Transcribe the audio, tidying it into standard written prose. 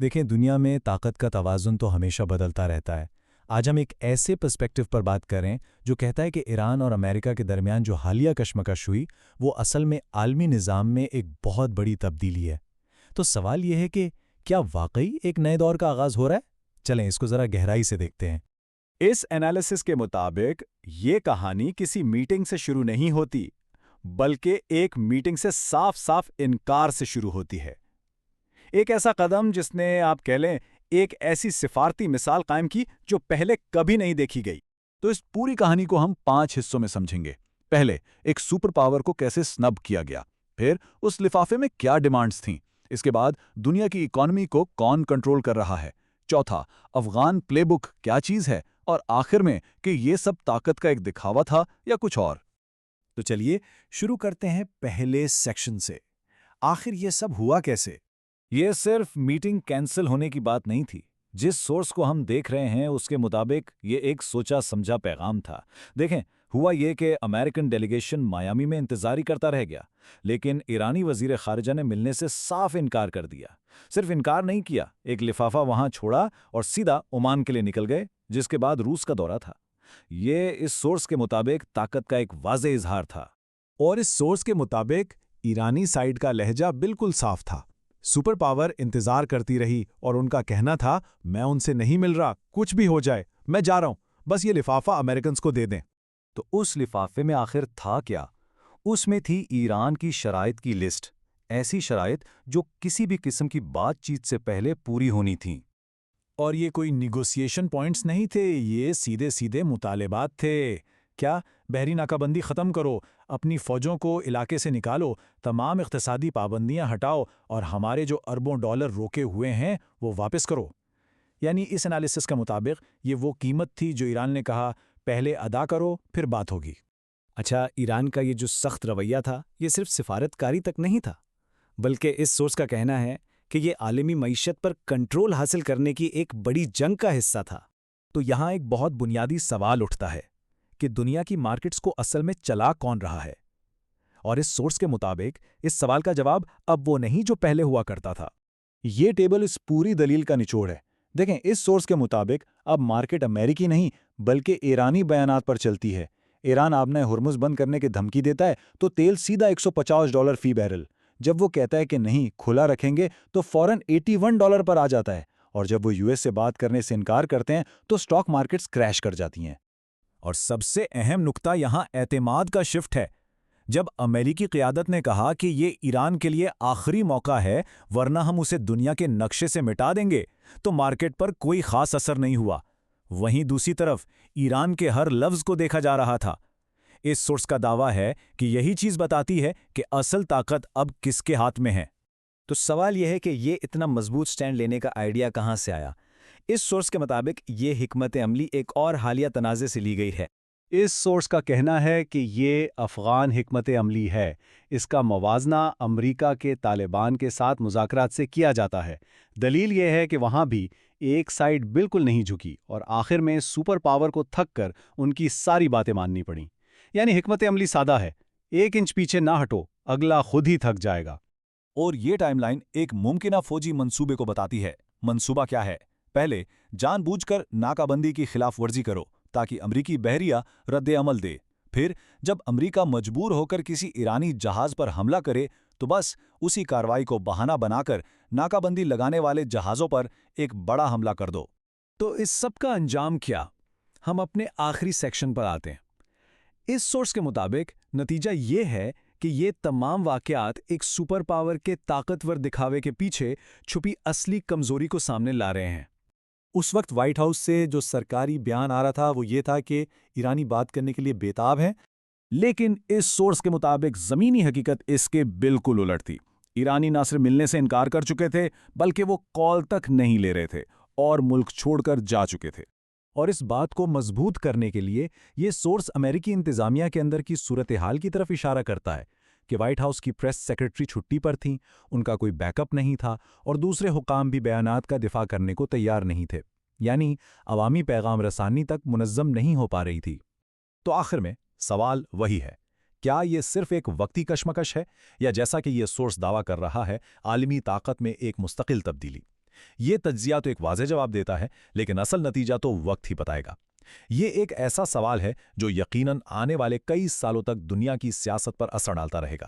دیکھیں، دنیا میں طاقت کا توازن تو ہمیشہ بدلتا رہتا ہے۔ آج ہم ایک ایسے پرسپیکٹو پر بات کریں جو کہتا ہے کہ ایران اور امریکہ کے درمیان جو حالیہ کشمکش ہوئی وہ اصل میں عالمی نظام میں ایک بہت بڑی تبدیلی ہے۔ تو سوال یہ ہے کہ کیا واقعی ایک نئے دور کا آغاز ہو رہا ہے؟ چلیں اس کو ذرا گہرائی سے دیکھتے ہیں۔ اس انالیسس کے مطابق یہ کہانی کسی میٹنگ سے شروع نہیں ہوتی، بلکہ ایک میٹنگ سے صاف صاف انکار سے شروع ہوتی ہے۔ ایک ایسا قدم جس نے آپ کہہ لیں ایک ایسی سفارتی مثال قائم کی جو پہلے کبھی نہیں دیکھی گئی۔ تو اس پوری کہانی کو ہم 5 حصوں میں سمجھیں گے۔ پہلے، ایک سپر پاور کو کیسے سنب کیا گیا، پھر اس لفافے میں کیا ڈیمانڈز تھیں، اس کے بعد دنیا کی اکانومی کو کون کنٹرول کر رہا ہے، چوتھا، افغان پلے بک کیا چیز ہے، اور آخر میں کہ یہ سب طاقت کا ایک دکھاوا تھا یا کچھ اور۔ تو چلیے شروع کرتے ہیں پہلے سیکشن سے۔ آخر یہ سب ہوا کیسے؟ یہ صرف میٹنگ کینسل ہونے کی بات نہیں تھی۔ جس سورس کو ہم دیکھ رہے ہیں اس کے مطابق یہ ایک سوچا سمجھا پیغام تھا۔ دیکھیں، ہوا یہ کہ امریکن ڈیلیگیشن مایامی میں انتظاری کرتا رہ گیا، لیکن ایرانی وزیر خارجہ نے ملنے سے صاف انکار کر دیا۔ صرف انکار نہیں کیا، ایک لفافہ وہاں چھوڑا اور سیدھا عمان کے لیے نکل گئے، جس کے بعد روس کا دورہ تھا۔ یہ اس سورس کے مطابق طاقت کا ایک واضح اظہار تھا۔ اور اس سورس کے مطابق ایرانی سائیڈ کا لہجہ بالکل صاف تھا۔ سپر پاور انتظار کرتی رہی اور ان کا کہنا تھا، میں ان سے نہیں مل رہا، کچھ بھی ہو جائے میں جا رہا ہوں، بس یہ لفافہ امریکنز کو دے دیں۔ تو اس لفافے میں آخر تھا کیا؟ اس میں تھی ایران کی شرائط کی لسٹ، ایسی شرائط جو کسی بھی قسم کی بات چیت سے پہلے پوری ہونی تھیں۔ اور یہ کوئی نیگوسیشن پوائنٹس نہیں تھے، یہ سیدھے سیدھے مطالبات تھے۔ کیا؟ بحری ناکہ بندی ختم کرو، اپنی فوجوں کو علاقے سے نکالو، تمام اقتصادی پابندیاں ہٹاؤ اور ہمارے جو اربوں ڈالر روکے ہوئے ہیں وہ واپس کرو۔ یعنی اس انالیسس کا مطابق یہ وہ قیمت تھی جو ایران نے کہا پہلے ادا کرو پھر بات ہوگی۔ اچھا، ایران کا یہ جو سخت رویہ تھا یہ صرف سفارتکاری تک نہیں تھا، بلکہ اس سورس کا کہنا ہے کہ یہ عالمی معیشت پر کنٹرول حاصل کرنے کی ایک بڑی جنگ کا حصہ تھا۔ تو یہاں ایک بہت بنیادی سوال اٹھتا ہے کہ دنیا کی مارکیٹس کو اصل میں چلا کون رہا ہے؟ اور اس سورس کے مطابق اس سوال کا جواب اب وہ نہیں جو پہلے ہوا کرتا تھا۔ یہ ٹیبل اس پوری دلیل کا نچوڑ ہے۔ دیکھیں، اس سورس کے مطابق اب مارکیٹ امریکی نہیں بلکہ ایرانی بیانات پر چلتی ہے۔ ایران آبنہ ہرمز بند کرنے کی دھمکی دیتا ہے تو تیل سیدھا $150 فی بیرل۔ جب وہ کہتا ہے کہ نہیں کھلا رکھیں گے تو فوراً $81 پر آ جاتا ہے، اور جب وہ US سے بات کرنے سے انکار کرتے ہیں تو سٹاک مارکیٹس کریش کر جاتی ہیں۔ اور سب سے اہم نقطہ یہاں اعتماد کا شفٹ ہے۔ جب امریکی قیادت نے کہا کہ یہ ایران کے لیے آخری موقع ہے ورنہ ہم اسے دنیا کے نقشے سے مٹا دیں گے، تو مارکیٹ پر کوئی خاص اثر نہیں ہوا۔ وہیں دوسری طرف ایران کے ہر لفظ کو دیکھا جا رہا تھا۔ اس سورس کا دعویٰ ہے کہ یہی چیز بتاتی ہے کہ اصل طاقت اب کس کے ہاتھ میں ہے۔ تو سوال یہ ہے کہ یہ اتنا مضبوط سٹینڈ لینے کا آئیڈیا کہاں سے آیا؟ اس سورس کے مطابق یہ حکمت عملی ایک اور حالیہ تنازع سے لی گئی ہے۔ اس سورس کا کہنا ہے کہ یہ افغان حکمت عملی ہے۔ اس کا موازنہ امریکہ کے طالبان کے ساتھ مذاکرات سے کیا جاتا ہے۔ دلیل یہ ہے کہ وہاں بھی ایک سائیڈ بالکل نہیں جھکی اور آخر میں سپر پاور کو تھک کر ان کی ساری باتیں ماننی پڑیں۔ یعنی حکمت عملی سادہ ہے، 1 انچ پیچھے نہ ہٹو، اگلا خود ہی تھک جائے گا۔ اور یہ ٹائم لائن ایک ممکنہ فوجی منصوبے کو بتاتی ہے۔ منصوبہ کیا ہے؟ پہلے، جان بوجھ کر ناکہ بندی کی خلاف ورزی کرو تاکہ امریکی بحریہ رد عمل دے۔ پھر جب امریکہ مجبور ہو کر کسی ایرانی جہاز پر حملہ کرے تو بس اسی کارروائی کو بہانہ بنا کر ناکہ بندی لگانے والے جہازوں پر ایک بڑا حملہ کر دو۔ تو اس سب کا انجام کیا؟ ہم اپنے آخری سیکشن پر آتے ہیں۔ اس سورس کے مطابق نتیجہ یہ ہے کہ یہ تمام واقعات ایک سپر پاور کے طاقتور دکھاوے کے پیچھے چھپی اصلی کمزوری کو سامنے لا رہے ہیں۔ اس وقت وائٹ ہاؤس سے جو سرکاری بیان آ رہا تھا وہ یہ تھا کہ ایرانی بات کرنے کے لیے بیتاب ہیں، لیکن اس سورس کے مطابق زمینی حقیقت اس کے بالکل الٹ تھی۔ ایرانی نہ صرف ملنے سے انکار کر چکے تھے بلکہ وہ کال تک نہیں لے رہے تھے اور ملک چھوڑ کر جا چکے تھے۔ اور اس بات کو مضبوط کرنے کے لیے یہ سورس امریکی انتظامیہ کے اندر کی صورتحال کی طرف اشارہ کرتا ہے کہ وائٹ ہاؤس کی پریس سیکرٹری چھٹی پر تھیں، ان کا کوئی بیک اپ نہیں تھا اور دوسرے حکام بھی بیانات کا دفاع کرنے کو تیار نہیں تھے، یعنی عوامی پیغام رسانی تک منظم نہیں ہو پا رہی تھی۔ تو آخر میں سوال وہی ہے، کیا یہ صرف ایک وقتی کشمکش ہے یا جیسا کہ یہ سورس دعویٰ کر رہا ہے عالمی طاقت میں ایک مستقل تبدیلی؟ یہ تجزیہ تو ایک واضح جواب دیتا ہے، لیکن اصل نتیجہ تو وقت ہی بتائے گا۔ یہ ایک ایسا سوال ہے جو یقیناً آنے والے کئی سالوں تک دنیا کی سیاست پر اثر ڈالتا رہے گا۔